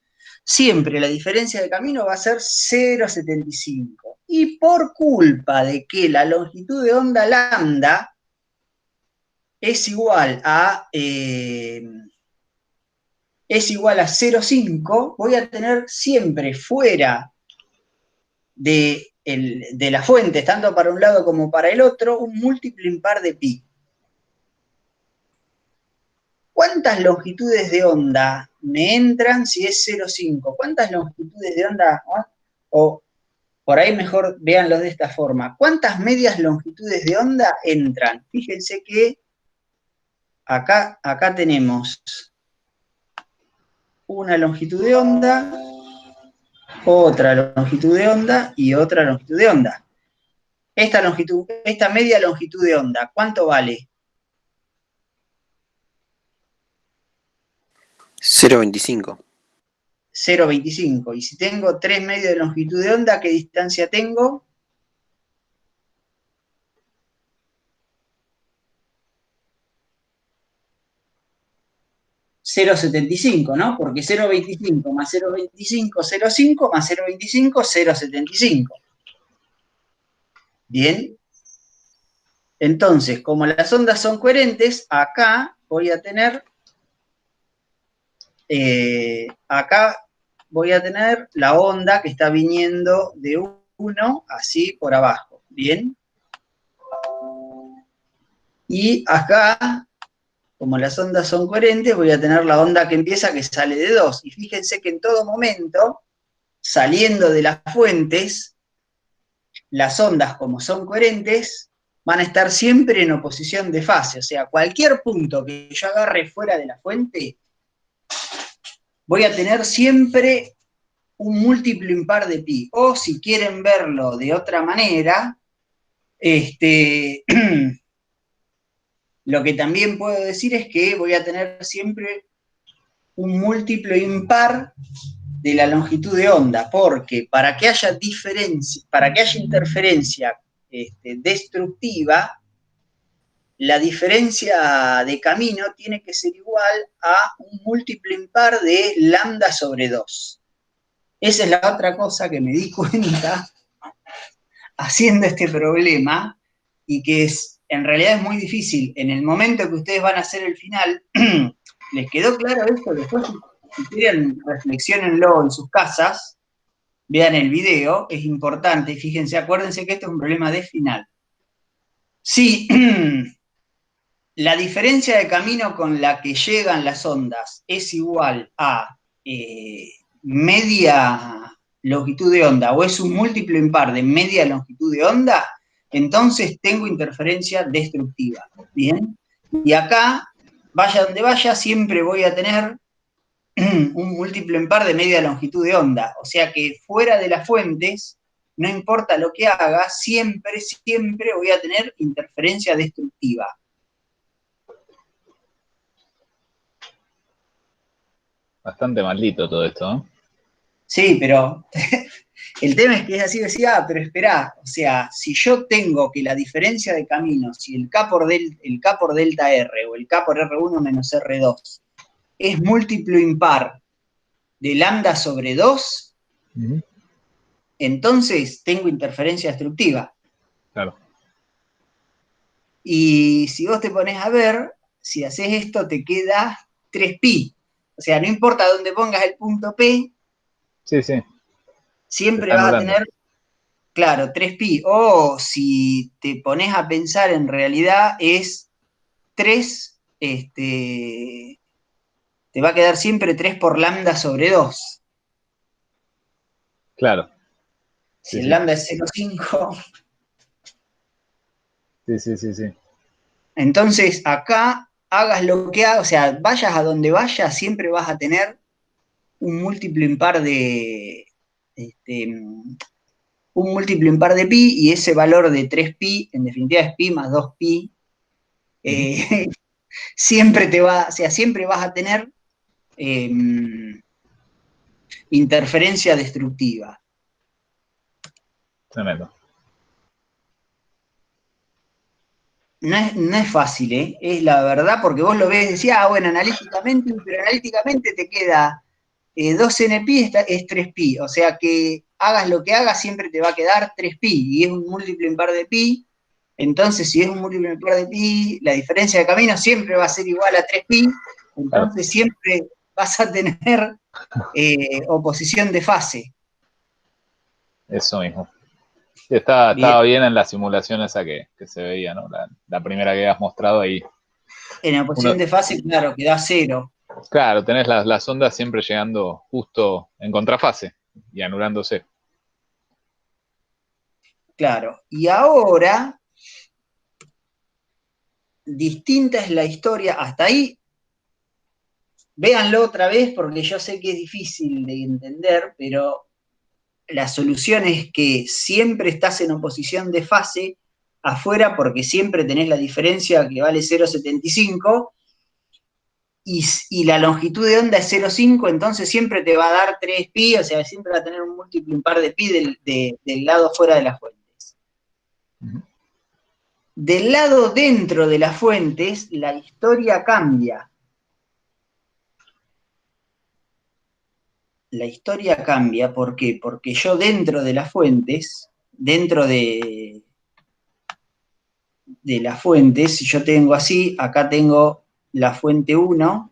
Siempre la diferencia de camino va a ser 0,75. Y por culpa de que la longitud de onda lambda es igual a 0,5, voy a tener siempre fuera de la fuente, tanto para un lado como para el otro, un múltiplo impar de pi. ¿Cuántas longitudes de onda me entran si es 0,5? ¿Cuántas longitudes de onda? O por ahí mejor véanlo de esta forma. ¿Cuántas medias longitudes de onda entran? Fíjense que acá tenemos una longitud de onda, otra longitud de onda y otra longitud de onda. Esta media longitud de onda, ¿cuánto vale? 0,25. 0,25. Y si tengo 3 medios de longitud de onda, ¿qué distancia tengo? .75, ¿no? Porque 0,25 más 0,25, 0,5 más 0,25, 0,75. Bien. Entonces, como las ondas son coherentes, acá voy a tener la onda que está viniendo de 1 así por abajo. Bien. Y acá, como las ondas son coherentes, voy a tener la onda que empieza que sale de 2. Y fíjense que en todo momento, saliendo de las fuentes, las ondas, como son coherentes, van a estar siempre en oposición de fase. O sea, cualquier punto que yo agarre fuera de la fuente, voy a tener siempre un múltiplo impar de pi. O si quieren verlo de otra manera, lo que también puedo decir es que voy a tener siempre un múltiplo impar de la longitud de onda, porque para que haya interferencia destructiva, la diferencia de camino tiene que ser igual a un múltiplo impar de lambda sobre 2. Esa es la otra cosa que me di cuenta haciendo este problema, y que en realidad es muy difícil. En el momento que ustedes van a hacer el final, ¿les quedó claro esto? Después, si quieren, reflexionenlo en sus casas, vean el video, es importante, fíjense, acuérdense que esto es un problema de final. Si la diferencia de camino con la que llegan las ondas es igual a media longitud de onda, o es un múltiplo impar de media longitud de onda, entonces tengo interferencia destructiva. ¿Bien? Y acá, vaya donde vaya, siempre voy a tener un múltiplo impar de media longitud de onda. O sea que fuera de las fuentes, no importa lo que haga, siempre voy a tener interferencia destructiva. Bastante maldito todo esto, ¿no? Sí, pero el tema es que es así, decía, pero esperá, o sea, si yo tengo que la diferencia de caminos, si el K por delta R o el K por R1 menos R2 es múltiplo impar de lambda sobre 2, entonces tengo interferencia destructiva. Claro. Y si vos te pones a ver, si haces esto te queda 3pi. O sea, no importa dónde pongas el punto P, sí, sí, siempre vas a tener, claro, 3pi. O si te pones a pensar, en realidad es 3, te va a quedar siempre 3 por lambda sobre 2. Claro. Si el lambda es 0,5. Sí. Entonces, acá, hagas lo que hagas, o sea, vayas a donde vayas, siempre vas a tener un múltiplo impar de un múltiplo impar de pi, y ese valor de 3pi, en definitiva es pi más 2pi, siempre siempre vas a tener interferencia destructiva. Tremendo. No es fácil, ¿eh? Es la verdad, porque vos lo ves y decís, bueno, analíticamente, pero analíticamente te queda 2npi es 3pi, o sea que hagas lo que hagas, siempre te va a quedar 3pi, y es un múltiplo impar de pi. Entonces, si es un múltiplo impar de pi, la diferencia de camino siempre va a ser igual a 3pi, entonces siempre vas a tener oposición de fase. Eso mismo. Estaba bien en la simulación esa que se veía, ¿no? La primera que habías mostrado ahí. En oposición de fase, claro, queda 0. Claro, tenés las ondas siempre llegando justo en contrafase y anulándose. Claro. Y ahora, distinta es la historia. Hasta ahí, véanlo otra vez, porque yo sé que es difícil de entender, pero la solución es que siempre estás en oposición de fase afuera, porque siempre tenés la diferencia que vale 0,75, y la longitud de onda es 0,5, entonces siempre te va a dar 3pi, o sea, siempre va a tener un múltiplo impar de pi del lado fuera de las fuentes. Del lado dentro de las fuentes, la historia cambia. La historia cambia, ¿por qué? Porque yo dentro de las fuentes, dentro de las fuentes, si yo tengo así, acá tengo la fuente 1,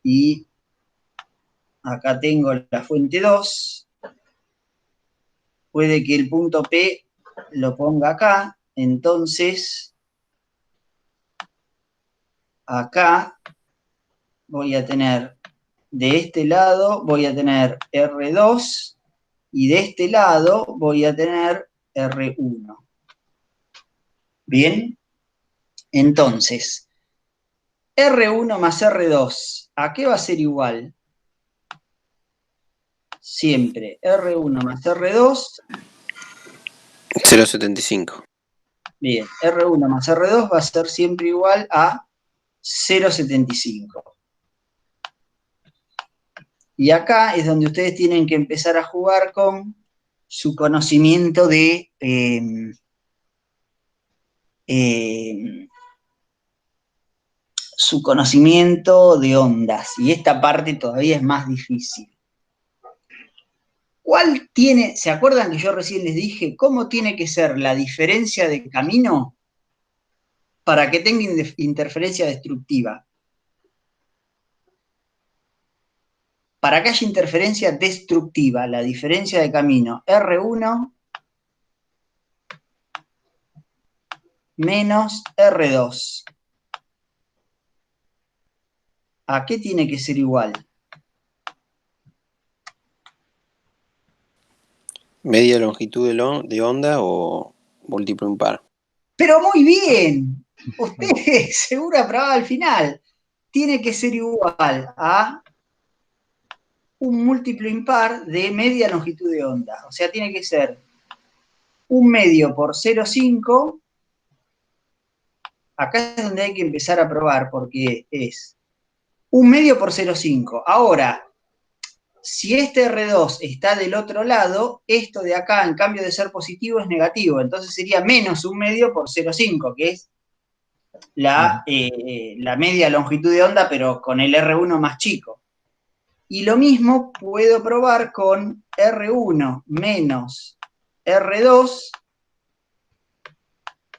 y acá tengo la fuente 2, puede que el punto P lo ponga acá, entonces acá voy a tener, de este lado voy a tener R2, y de este lado voy a tener R1. ¿Bien? Entonces, R1 más R2, ¿a qué va a ser igual? Siempre R1 más R2. 0,75. Bien, R1 más R2 va a ser siempre igual a 0,75. Y acá es donde ustedes tienen que empezar a jugar con su conocimiento de ondas. Y esta parte todavía es más difícil. ¿Se acuerdan que yo recién les dije cómo tiene que ser la diferencia de camino para que tenga interferencia destructiva? Para que haya interferencia destructiva, la diferencia de camino R1 menos R2. ¿A qué tiene que ser igual? ¿Media longitud de onda o múltiplo impar? Pero muy bien, usted seguro aprobaba al final. Tiene que ser igual a un múltiplo impar de media longitud de onda. O sea, tiene que ser 1/2 por 0,5. Acá es donde hay que empezar a probar, porque es 1/2 por 0,5. Ahora, si este R2 está del otro lado, esto de acá, en cambio de ser positivo, es negativo. Entonces sería menos 1/2 por 0,5, que es la media longitud de onda, pero con el R1 más chico. Y lo mismo puedo probar con R1 menos R2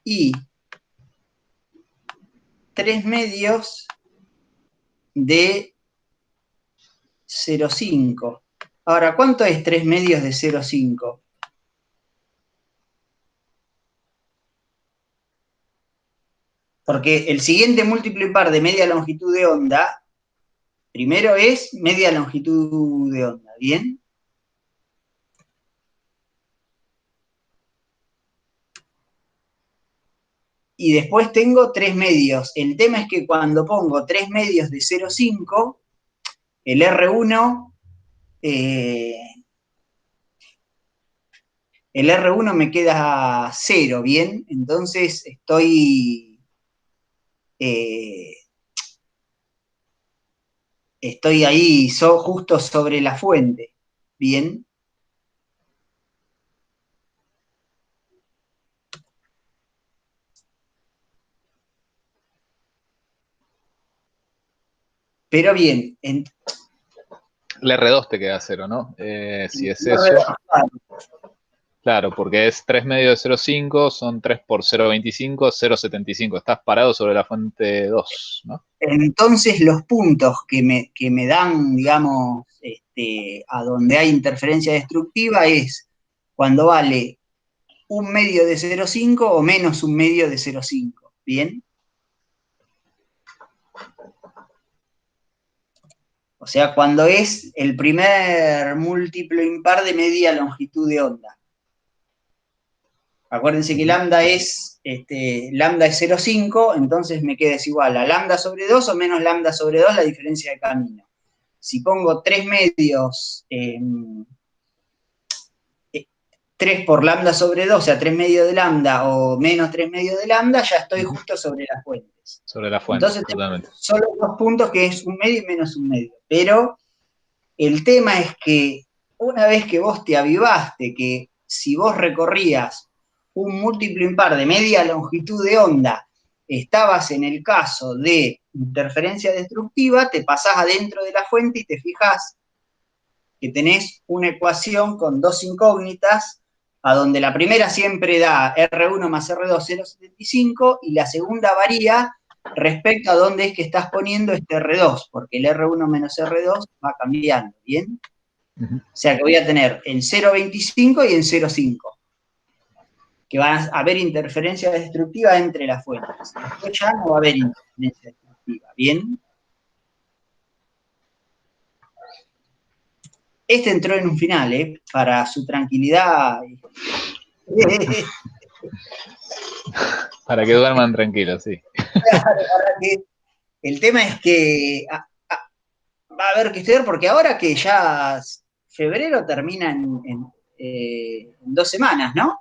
y 3/2 de 0,5. Ahora, ¿cuánto es 3/2 de 0,5? Porque el siguiente múltiplo impar de media longitud de onda, primero es media longitud de onda, ¿bien? Y después tengo 3/2. El tema es que cuando pongo 3/2 de 0,5, el R1 el R1 me queda 0, ¿bien? Entonces estoy ahí justo sobre la fuente, ¿bien? Pero bien, El R2 te queda 0, ¿no? Si es R2, eso. Claro, porque es 3 medio de 0,5, son 3 por 0,25, 0,75. Estás parado sobre la fuente 2, ¿no? entonces los puntos que me dan, digamos, a donde hay interferencia destructiva es cuando vale 1/2 de 0,5 o menos 1/2 de 0,5, ¿bien? O sea, cuando es el primer múltiplo impar de media longitud de onda. Acuérdense que lambda es 0,5, entonces me queda igual a lambda sobre 2 o menos lambda sobre 2 la diferencia de camino. Si pongo 3 medios, 3 por lambda sobre 2, o sea, 3 medios de lambda o menos 3 medios de lambda, ya estoy justo sobre las fuentes. Sobre la fuente, Entonces totalmente. tengo solo 2 puntos que es 1/2 y menos 1/2. Pero el tema es que una vez que vos te avivaste, que si vos recorrías un múltiplo impar de media longitud de onda, estabas en el caso de interferencia destructiva, te pasás adentro de la fuente y te fijás que tenés una ecuación con 2 incógnitas, a donde la primera siempre da R1 más R2, 0,75, y la segunda varía respecto a dónde es que estás poniendo este R2, porque el R1 menos R2 va cambiando, ¿bien? O sea que voy a tener en 0,25 y en 0,5, que van a haber interferencia destructiva entre las fuentes. Después ya no va a haber interferencia destructiva, ¿bien? Este entró en un final, para su tranquilidad. Para que duerman tranquilos, sí. El tema es que va a haber que estudiar, porque ahora que ya febrero termina en 2 semanas, ¿no?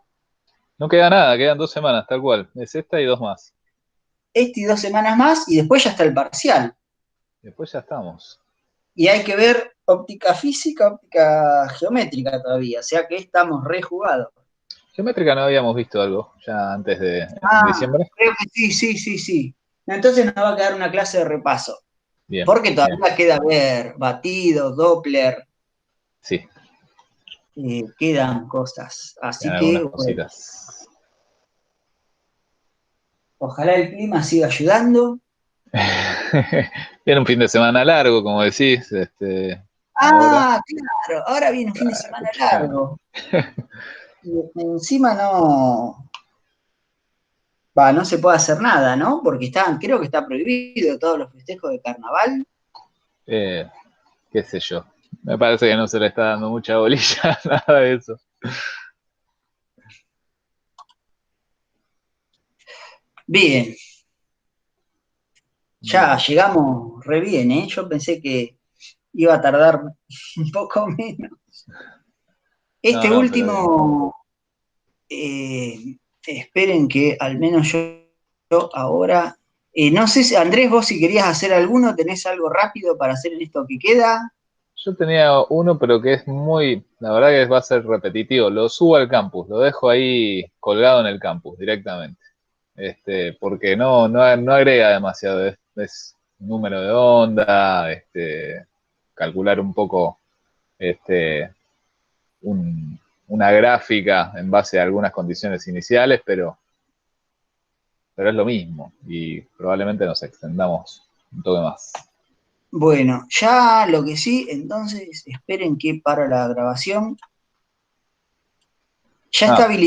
No queda nada, quedan 2 semanas, tal cual. Es esta y 2 más. Y 2 semanas más, y después ya está el parcial. Después ya estamos. Y hay que ver óptica física, óptica geométrica todavía, o sea que estamos rejugados. Geométrica no habíamos visto algo ya antes de diciembre. Creo que sí. Entonces nos va a quedar una clase de repaso. Bien. Porque todavía queda ver batido, Doppler. Sí. Quedan cosas. Así Quedan que, algunas bueno, cositas. ojalá el clima siga ayudando. Viene un fin de semana largo, como decís. Ahora. Claro, ahora viene un fin de semana Claro. largo. Y encima no se puede hacer nada, ¿no? Porque creo que está prohibido todos los festejos de carnaval. Qué sé yo. Me parece que no se le está dando mucha bolilla a nada de eso. Bien. Ya llegamos re bien, ¿eh? Yo pensé que iba a tardar un poco menos. Este último, esperen que al menos yo ahora, no sé, Andrés, vos si querías hacer alguno, ¿tenés algo rápido para hacer en esto que queda? Yo tenía uno, pero que es la verdad que va a ser repetitivo. Lo subo al campus, lo dejo ahí colgado en el campus directamente. Porque no agrega demasiado. Es número de onda, calcular un poco una gráfica en base a algunas condiciones iniciales, pero es lo mismo y probablemente nos extendamos un toque más. Bueno, ya lo que sí, entonces esperen que para la grabación ya está habilitado.